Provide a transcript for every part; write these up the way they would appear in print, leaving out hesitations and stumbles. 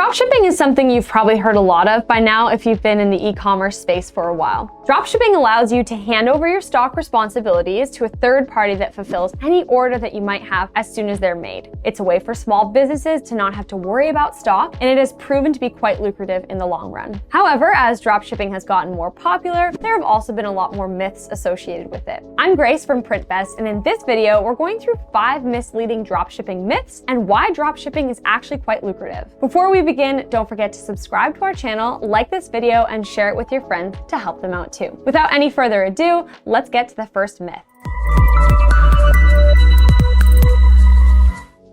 Dropshipping is something you've probably heard a lot of by now if you've been in the e-commerce space for a while. Dropshipping allows you to hand over your stock responsibilities to a third party that fulfills any order that you might have as soon as they're made. It's a way for small businesses to not have to worry about stock, and it has proven to be quite lucrative in the long run. However, as dropshipping has gotten more popular, there have also been a lot more myths associated with it. I'm Grace from PrintBest, and in this video, we're going through 5 misleading dropshipping myths and why dropshipping is actually quite lucrative. Before we begin, don't forget to subscribe to our channel, like this video, and share it with your friends to help them out too. Without any further ado, let's get to the first myth.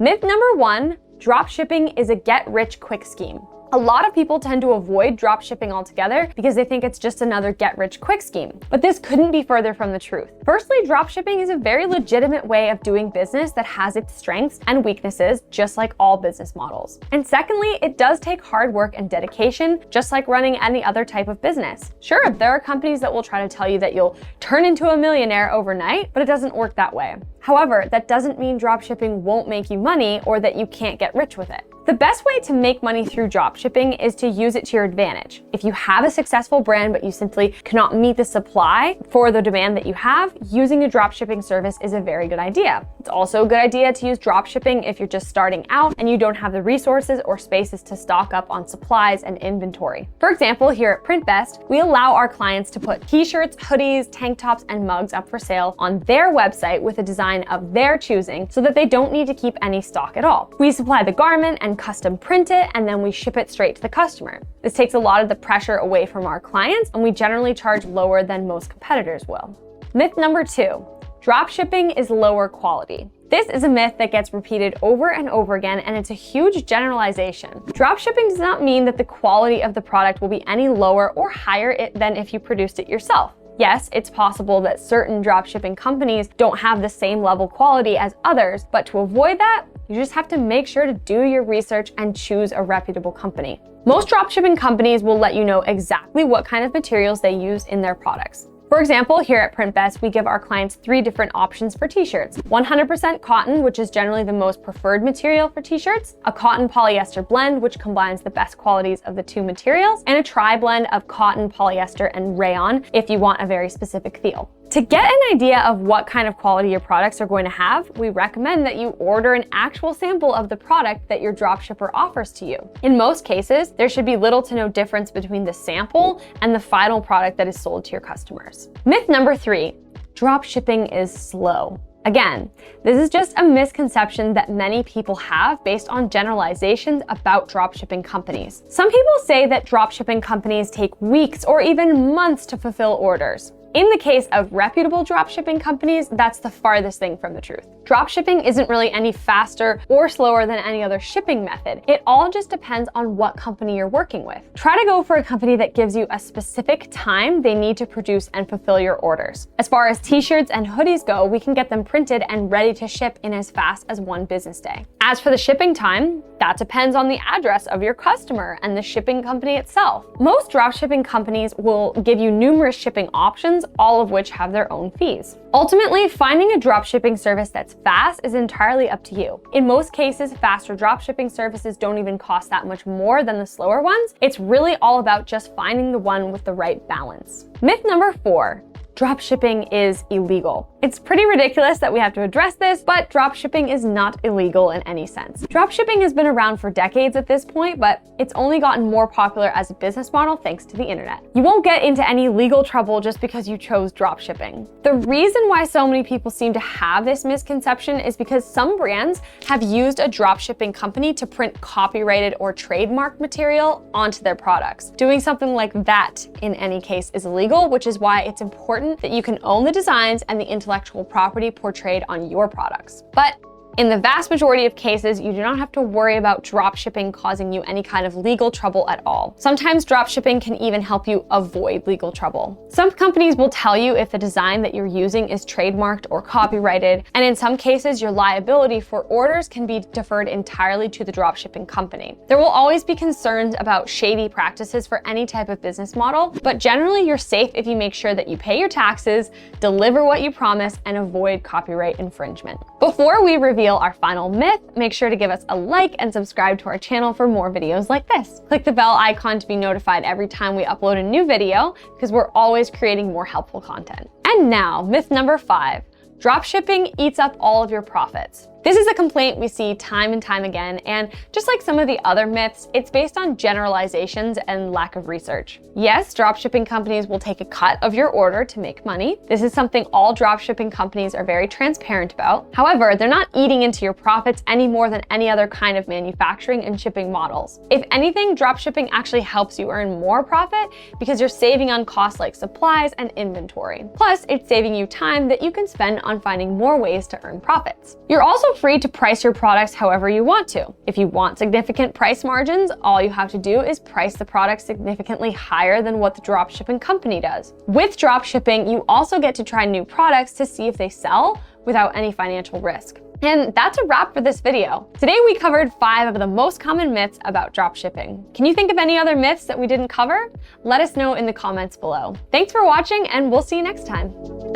Myth number 1, dropshipping is a get-rich-quick scheme. A lot of people tend to avoid dropshipping altogether because they think it's just another get-rich-quick scheme. But this couldn't be further from the truth. Firstly, dropshipping is a very legitimate way of doing business that has its strengths and weaknesses, just like all business models. And secondly, it does take hard work and dedication, just like running any other type of business. Sure, there are companies that will try to tell you that you'll turn into a millionaire overnight, but it doesn't work that way. However, that doesn't mean dropshipping won't make you money or that you can't get rich with it. The best way to make money through dropshipping is to use it to your advantage. If you have a successful brand but you simply cannot meet the supply for the demand that you have, using a dropshipping service is a very good idea. It's also a good idea to use dropshipping if you're just starting out and you don't have the resources or spaces to stock up on supplies and inventory. For example, here at PrintBest, we allow our clients to put t-shirts, hoodies, tank tops, and mugs up for sale on their website with a design of their choosing so that they don't need to keep any stock at all. We supply the garment and custom print it, and then we ship it straight to the customer. This takes a lot of the pressure away from our clients, and we generally charge lower than most competitors will. Myth number 2, dropshipping is lower quality. This is a myth that gets repeated over and over again, and it's a huge generalization. Dropshipping does not mean that the quality of the product will be any lower or higher than if you produced it yourself. Yes, it's possible that certain dropshipping companies don't have the same level quality as others, but to avoid that, you just have to make sure to do your research and choose a reputable company. Most dropshipping companies will let you know exactly what kind of materials they use in their products. For example, here at PrintBest, we give our clients 3 different options for t-shirts. 100% cotton, which is generally the most preferred material for t-shirts, a cotton polyester blend, which combines the best qualities of the 2 materials, and a tri-blend of cotton, polyester, and rayon if you want a very specific feel. To get an idea of what kind of quality your products are going to have, we recommend that you order an actual sample of the product that your dropshipper offers to you. In most cases, there should be little to no difference between the sample and the final product that is sold to your customers. Myth number 3, dropshipping is slow. Again, this is just a misconception that many people have based on generalizations about dropshipping companies. Some people say that dropshipping companies take weeks or even months to fulfill orders. In the case of reputable dropshipping companies, that's the farthest thing from the truth. Dropshipping isn't really any faster or slower than any other shipping method. It all just depends on what company you're working with. Try to go for a company that gives you a specific time they need to produce and fulfill your orders. As far as t-shirts and hoodies go, we can get them printed and ready to ship in as fast as 1 business day. As for the shipping time, that depends on the address of your customer and the shipping company itself. Most dropshipping companies will give you numerous shipping options, all of which have their own fees. Ultimately, finding a dropshipping service that's fast is entirely up to you. In most cases, faster dropshipping services don't even cost that much more than the slower ones. It's really all about just finding the one with the right balance. Myth number 4, dropshipping is illegal. It's pretty ridiculous that we have to address this, but dropshipping is not illegal in any sense. Dropshipping has been around for decades at this point, but it's only gotten more popular as a business model thanks to the internet. You won't get into any legal trouble just because you chose dropshipping. The reason why so many people seem to have this misconception is because some brands have used a dropshipping company to print copyrighted or trademarked material onto their products. Doing something like that in any case is illegal, which is why it's important that you can own the designs and the intellectual property portrayed on your products. But in the vast majority of cases, you do not have to worry about dropshipping causing you any kind of legal trouble at all. Sometimes dropshipping can even help you avoid legal trouble. Some companies will tell you if the design that you're using is trademarked or copyrighted, and in some cases, your liability for orders can be deferred entirely to the dropshipping company. There will always be concerns about shady practices for any type of business model, but generally you're safe if you make sure that you pay your taxes, deliver what you promise, and avoid copyright infringement. Before we reveal our final myth, make sure to give us a like and subscribe to our channel for more videos like this. Click the bell icon to be notified every time we upload a new video, because we're always creating more helpful content. And now, myth number 5, dropshipping eats up all of your profits. This is a complaint we see time and time again, and just like some of the other myths, it's based on generalizations and lack of research. Yes, dropshipping companies will take a cut of your order to make money. This is something all dropshipping companies are very transparent about. However, they're not eating into your profits any more than any other kind of manufacturing and shipping models. If anything, dropshipping actually helps you earn more profit because you're saving on costs like supplies and inventory. Plus, it's saving you time that you can spend on finding more ways to earn profits. You're also free to price your products however you want to. If you want significant price margins, all you have to do is price the product significantly higher than what the dropshipping company does. With dropshipping, you also get to try new products to see if they sell without any financial risk. And that's a wrap for this video. Today we covered 5 of the most common myths about dropshipping. Can you think of any other myths that we didn't cover? Let us know in the comments below. Thanks for watching, and we'll see you next time.